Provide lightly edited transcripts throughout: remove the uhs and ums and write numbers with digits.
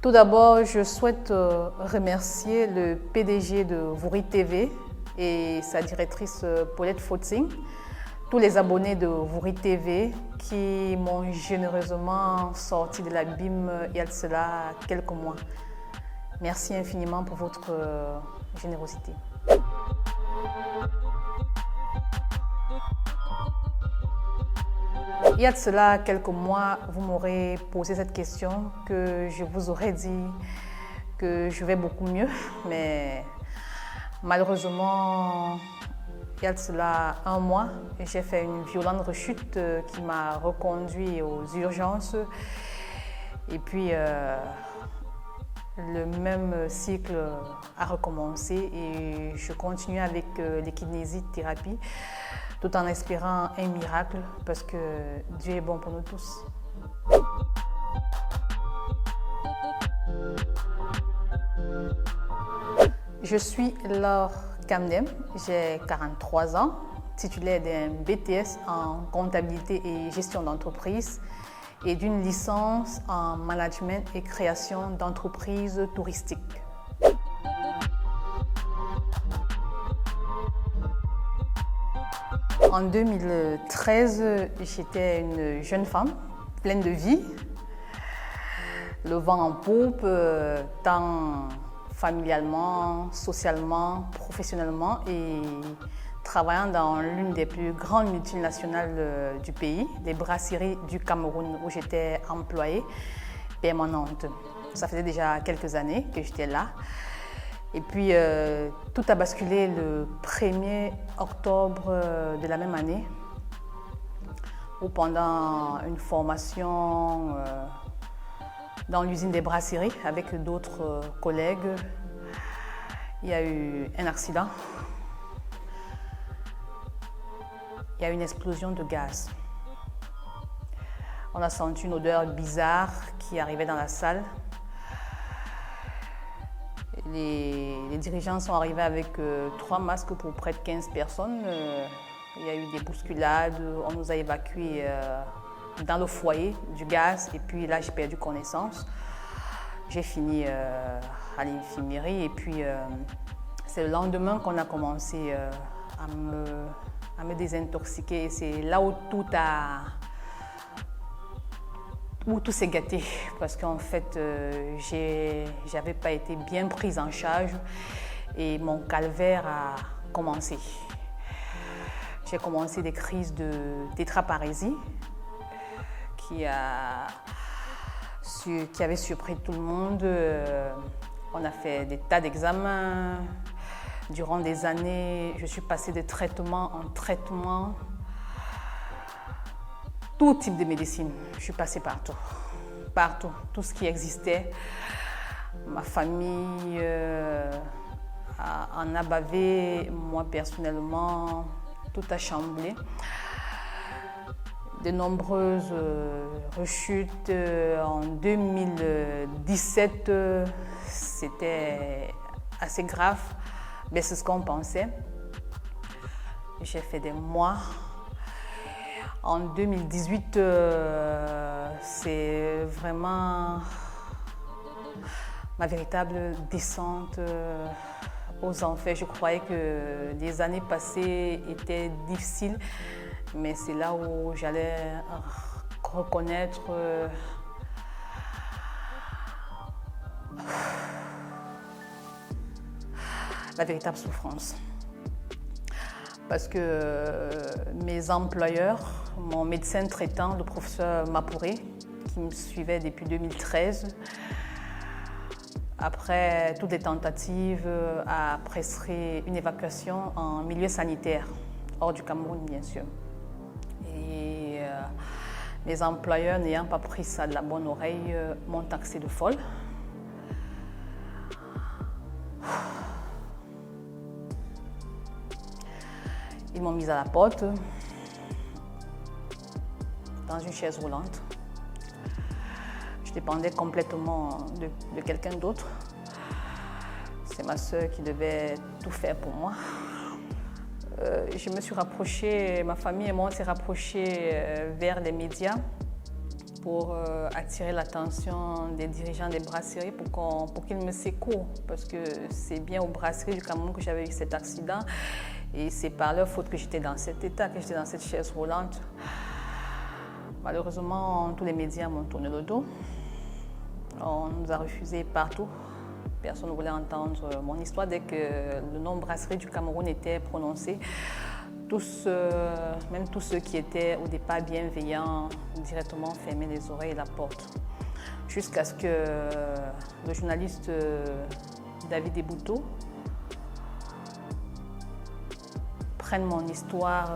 Tout d'abord, je souhaite remercier le PDG de Wouri TV et sa directrice Paulette Fotsing, tous les abonnés de Wouri TV qui m'ont généreusement sorti de l'abîme il y a de cela quelques mois. Merci infiniment pour votre générosité. Il y a de cela quelques mois, vous m'aurez posé cette question que je vous aurais dit que je vais beaucoup mieux, mais malheureusement, il y a de cela un mois, j'ai fait une violente rechute qui m'a reconduit aux urgences et puis le même cycle a recommencé et je continue avec les kinésithérapies tout en espérant un miracle parce que Dieu est bon pour nous tous. Je suis Laure Kamdem, j'ai 43 ans, titulaire d'un BTS en comptabilité et gestion d'entreprise et d'une licence en management et création d'entreprises touristiques. En 2013, j'étais une jeune femme pleine de vie, le vent en poupe, tant familialement, socialement, professionnellement et travaillant dans l'une des plus grandes multinationales du pays, les brasseries du Cameroun où j'étais employée permanente. Ça faisait déjà quelques années que j'étais là. Et puis, tout a basculé le 1er octobre de la même année, où pendant une formation dans l'usine des brasseries avec d'autres collègues, il y a eu un accident. Il y a eu une explosion de gaz. On a senti une odeur bizarre qui arrivait dans la salle. Les dirigeants sont arrivés avec 3 masques pour près de 15 personnes. Il y a eu des bousculades, on nous a évacués dans le foyer du gaz et puis là j'ai perdu connaissance. J'ai fini à l'infirmerie et puis c'est le lendemain qu'on a commencé à me désintoxiquer et c'est là où tout s'est gâté parce qu'en fait, j'avais pas été bien prise en charge et mon calvaire a commencé. J'ai commencé des crises de tétraparésie qui avait surpris tout le monde. On a fait des tas d'examens. Durant des années, je suis passée de traitement en traitement. Tout type de médecine, je suis passée partout, tout ce qui existait. Ma famille en a bavé, moi personnellement, tout a chamboulé. De nombreuses rechutes. En 2017, c'était assez grave, mais c'est ce qu'on pensait. J'ai fait des mois. En 2018, c'est vraiment ma véritable descente aux enfers. Je croyais que les années passées étaient difficiles, mais c'est là où j'allais reconnaître la véritable souffrance. Parce que mes employeurs, mon médecin traitant, le professeur Mapouré, qui me suivait depuis 2013, après toutes les tentatives, a prescrit une évacuation en milieu sanitaire, hors du Cameroun bien sûr. Et mes employeurs, n'ayant pas pris ça de la bonne oreille, m'ont taxé de folle. Ils m'ont mise à la porte, dans une chaise roulante. Je dépendais complètement de quelqu'un d'autre. C'est ma sœur qui devait tout faire pour moi. Je me suis rapprochée, ma famille et moi, on s'est rapprochés vers les médias pour attirer l'attention des dirigeants des brasseries pour qu'ils me secourent. Parce que c'est bien aux brasseries du Cameroun que j'avais eu cet accident. Et c'est par leur faute que j'étais dans cet état, que j'étais dans cette chaise roulante. Malheureusement, tous les médias m'ont tourné le dos. On nous a refusé partout. Personne ne voulait entendre mon histoire. Dès que le nom brasserie du Cameroun était prononcé, même tous ceux qui étaient au départ bienveillants, directement fermaient les oreilles et la porte. Jusqu'à ce que le journaliste David Ebouto prenne mon histoire,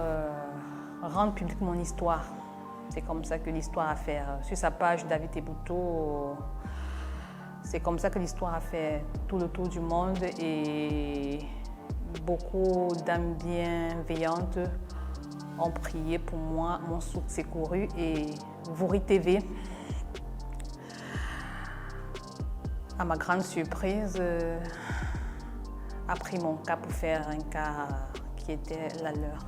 rende publique mon histoire. C'est comme ça que l'histoire a fait. Sur sa page, David Ebouto, c'est comme ça que l'histoire a fait tout le tour du monde et beaucoup d'âmes bienveillantes ont prié pour moi, m'ont secouru et Vouri TV, à ma grande surprise, a pris mon cas pour faire un cas qui était la leur.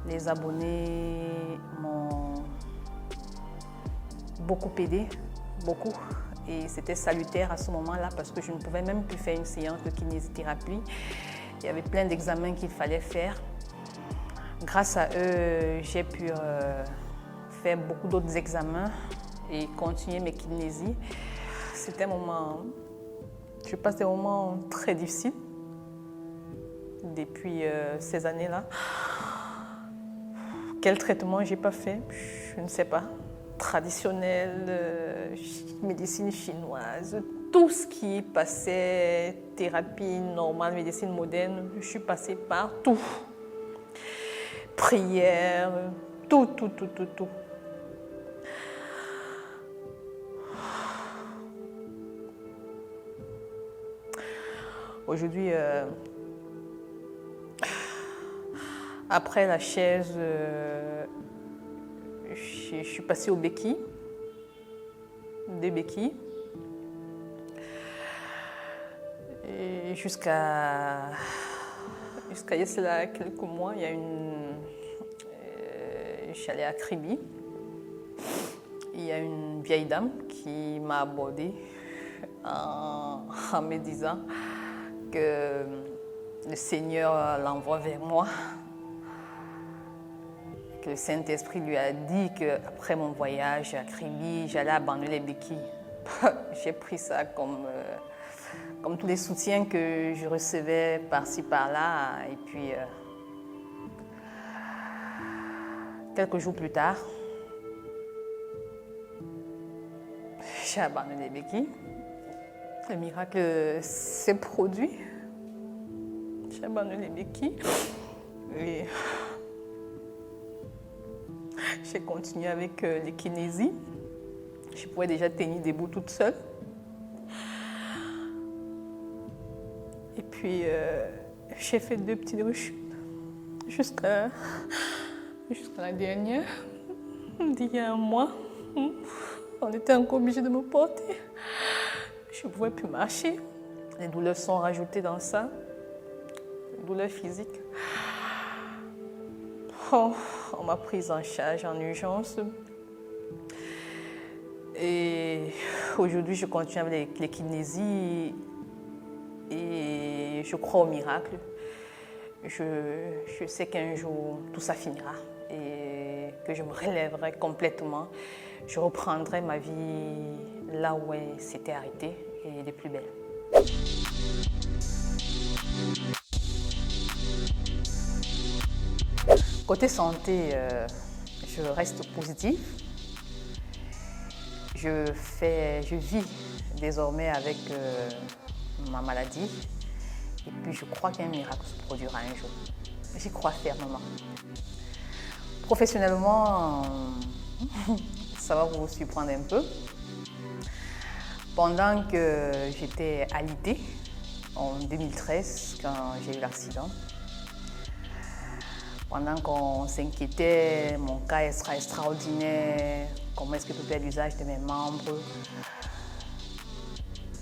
Les abonnés m'ont beaucoup aidé, beaucoup. Et c'était salutaire à ce moment-là parce que je ne pouvais même plus faire une séance de kinésithérapie. Il y avait plein d'examens qu'il fallait faire. Grâce à eux, j'ai pu faire beaucoup d'autres examens et continuer mes kinésies. C'était un moment, je passe des moments très difficiles depuis ces années-là. Quel traitement j'ai pas fait, je ne sais pas. Traditionnel, médecine chinoise, tout ce qui passait, thérapie normale, médecine moderne, je suis passée par tout. Prière, tout. Aujourd'hui, après la chaise, je suis passée au béquilles, des béquilles. Et jusqu'à il y a cela quelques mois, je suis allée à Kribi. Il y a une vieille dame qui m'a abordée en me disant que le Seigneur l'envoie vers moi. Le Saint-Esprit lui a dit qu'après mon voyage à Kribi, j'allais abandonner les béquilles. J'ai pris ça comme tous les soutiens que je recevais par-ci, par-là. Et puis, quelques jours plus tard, j'ai abandonné les béquilles. Le miracle s'est produit. J'ai abandonné les béquilles. Et j'ai continué avec les kinésies. Je pouvais déjà tenir debout toute seule. Et puis, j'ai fait 2 petites rechutes jusqu'à la dernière, d'il y a un mois. On était encore obligé de me porter. Je ne pouvais plus marcher. Les douleurs sont rajoutées dans ça. Les douleurs physiques. Oh, on m'a prise en charge en urgence. Et aujourd'hui, je continue avec les kinésies et je crois au miracle. Je sais qu'un jour, tout ça finira et que je me relèverai complètement. Je reprendrai ma vie là où elle s'était arrêtée et les plus belles. Côté santé, je reste positive. Je vis désormais avec ma maladie. Et puis je crois qu'un miracle se produira un jour. J'y crois fermement. Professionnellement, ça va vous surprendre un peu. Pendant que j'étais alitée, en 2013, quand j'ai eu l'accident, pendant qu'on s'inquiétait, mon cas sera extraordinaire, comment est-ce que je peux faire l'usage de mes membres,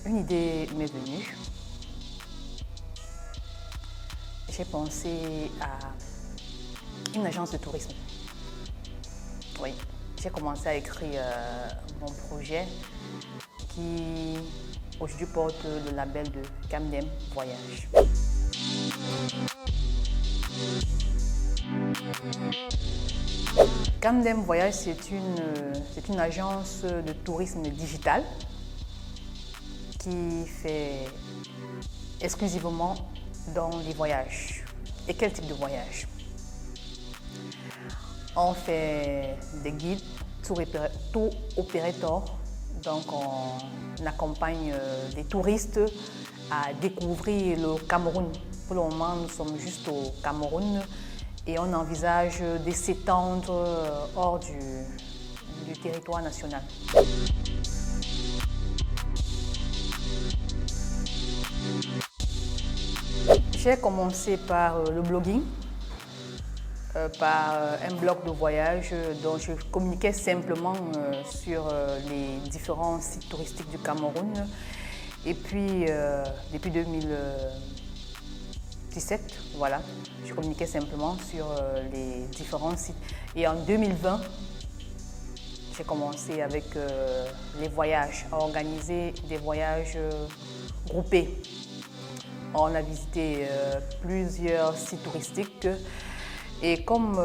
une idée m'est venue. J'ai pensé à une agence de tourisme. Oui, j'ai commencé à écrire mon projet qui aujourd'hui porte le label de Camdem Voyage. Camdem Voyage, c'est une agence de tourisme digital qui fait exclusivement dans les voyages. Et quel type de voyage? On fait des guides, tour opérateurs, donc on accompagne les touristes à découvrir le Cameroun. Pour le moment, nous sommes juste au Cameroun et on envisage de s'étendre hors du territoire national. J'ai commencé par le blogging, par un blog de voyage dont je communiquais simplement sur les différents sites touristiques du Cameroun. Et puis, depuis 2017, voilà, je communiquais simplement sur les différents sites. Et en 2020, j'ai commencé avec les voyages, à organiser des voyages groupés. On a visité plusieurs sites touristiques et comme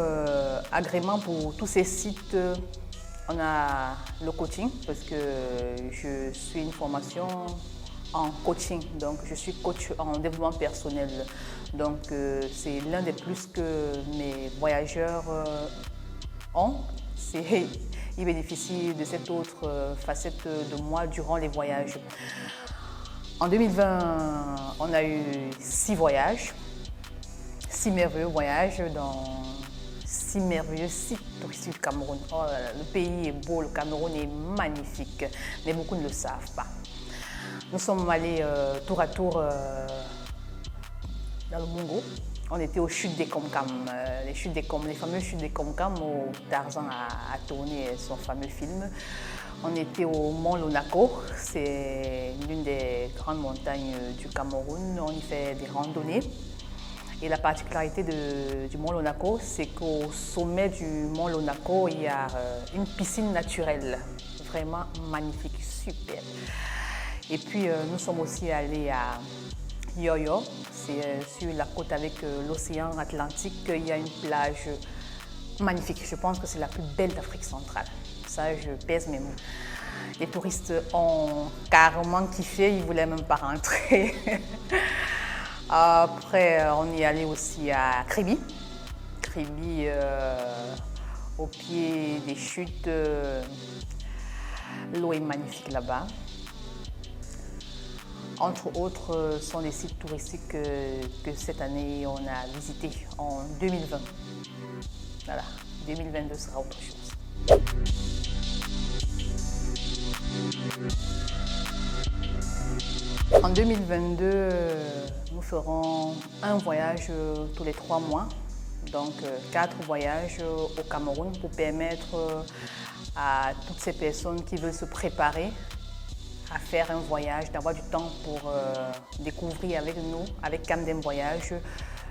agrément pour tous ces sites, on a le coaching parce que je suis une formation en coaching, donc je suis coach en développement personnel. Donc c'est l'un des plus que mes voyageurs ont. Ils bénéficient de cette autre facette de moi durant les voyages. En 2020, on a eu 6 voyages, 6 merveilleux voyages dans 6 merveilleux sites touristiques du Cameroun. Oh là là, le pays est beau, le Cameroun est magnifique, mais beaucoup ne le savent pas. Nous sommes allés tour à tour dans le Bongo. On était aux chutes des Comcam, les fameuses chutes des Comcam où Tarzan a tourné son fameux film. On était au Mont Lonako, c'est l'une des grandes montagnes du Cameroun. On y fait des randonnées. Et la particularité du Mont Lonako, c'est qu'au sommet du Mont Lonako, il y a une piscine naturelle, vraiment magnifique, super. Et puis nous sommes aussi allés à Yoyo, c'est sur la côte avec l'océan Atlantique. Il y a une plage magnifique, je pense que c'est la plus belle d'Afrique centrale. Ça, je pèse mes mots. Les touristes ont carrément kiffé, ils ne voulaient même pas rentrer. Après, on y allait aussi à Kribi. Kribi, au pied des chutes. L'eau est magnifique là-bas. Entre autres, sont des sites touristiques que cette année, on a visités en 2020. Voilà, 2022 sera autre chose. En 2022, nous ferons un voyage tous les 3 mois, donc 4 voyages au Cameroun pour permettre à toutes ces personnes qui veulent se préparer à faire un voyage, d'avoir du temps pour découvrir avec nous, avec Camdem Voyage,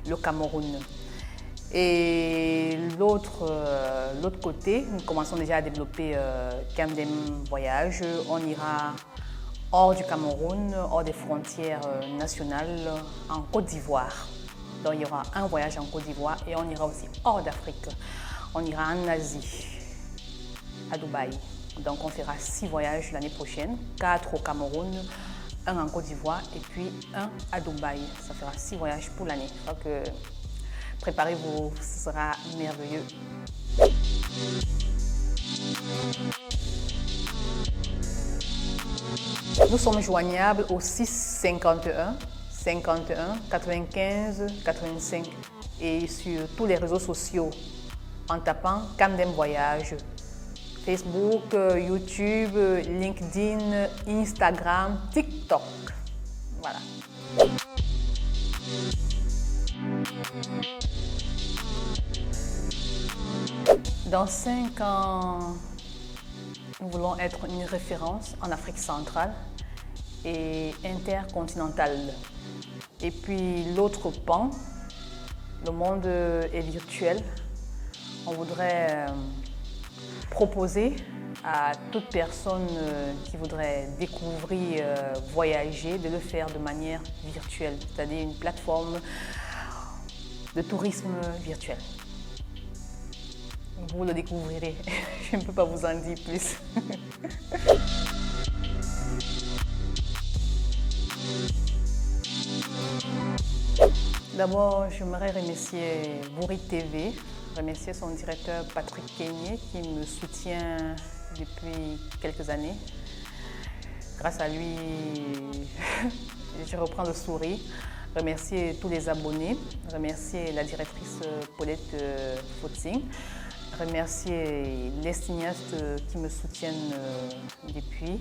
le Cameroun. Et l'autre côté, nous commençons déjà à développer Camdem Voyage. On ira hors du Cameroun, hors des frontières nationales, en Côte d'Ivoire. Donc il y aura un voyage en Côte d'Ivoire et on ira aussi hors d'Afrique. On ira en Asie, à Dubaï. Donc on fera 6 voyages l'année prochaine, 4 au Cameroun, 1 en Côte d'Ivoire et puis 1 à Dubaï. Ça fera 6 voyages pour l'année. Donc préparez-vous, ce sera merveilleux. Nous sommes joignables au 6 51 95 85 et sur tous les réseaux sociaux en tapant Camdem Voyage. Facebook, YouTube, LinkedIn, Instagram, TikTok. Voilà. Dans 5 ans, nous voulons être une référence en Afrique centrale et intercontinentale. Et puis l'autre pan, le monde est virtuel. On voudrait proposer à toute personne qui voudrait découvrir, voyager, de le faire de manière virtuelle, c'est-à-dire une plateforme de tourisme virtuel. Vous le découvrirez, je ne peux pas vous en dire plus. D'abord, j'aimerais remercier Bourri TV, remercier son directeur Patrick Keigné qui me soutient depuis quelques années. Grâce à lui, je reprends le sourire. Remercier tous les abonnés, remercier la directrice Paulette Fautzing, remercier les cinéastes qui me soutiennent depuis,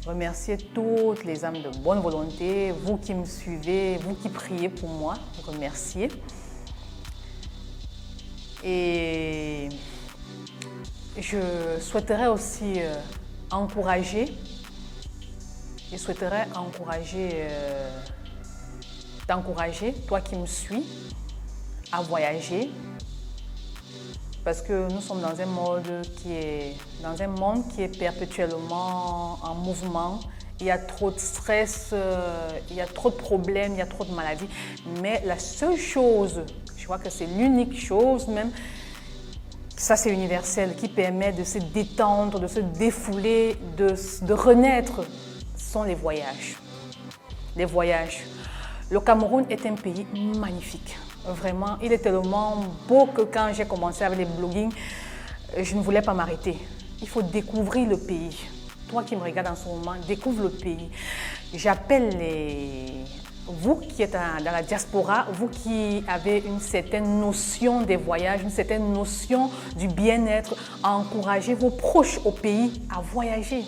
remercier toutes les âmes de bonne volonté, vous qui me suivez, vous qui priez pour moi, remercier. Et je souhaiterais aussi t'encourager, toi qui me suis, à voyager. Parce que nous sommes dans un monde qui est perpétuellement en mouvement. Il y a trop de stress, il y a trop de problèmes, il y a trop de maladies. Mais la seule chose, je crois que c'est l'unique chose même, ça c'est universel, qui permet de se détendre, de se défouler, de renaître, sont les voyages. Les voyages. Le Cameroun est un pays magnifique. Vraiment, il est tellement beau que quand j'ai commencé avec les blogging, je ne voulais pas m'arrêter. Il faut découvrir le pays. Toi qui me regardes en ce moment, découvre le pays. J'appelle vous qui êtes dans la diaspora, vous qui avez une certaine notion des voyages, une certaine notion du bien-être, à encourager vos proches au pays à voyager.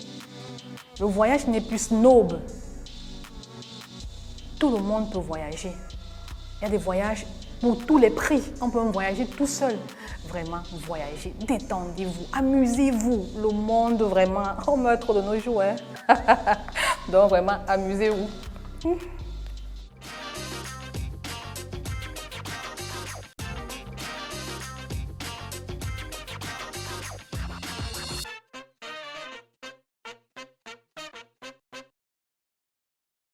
Le voyage n'est plus snob. Tout le monde peut voyager. Il y a des voyages pour tous les prix. On peut voyager tout seul. Vraiment, voyager, détendez-vous, amusez-vous. Le monde, vraiment, on meurt trop de nos jours. Hein? Donc, vraiment, amusez-vous.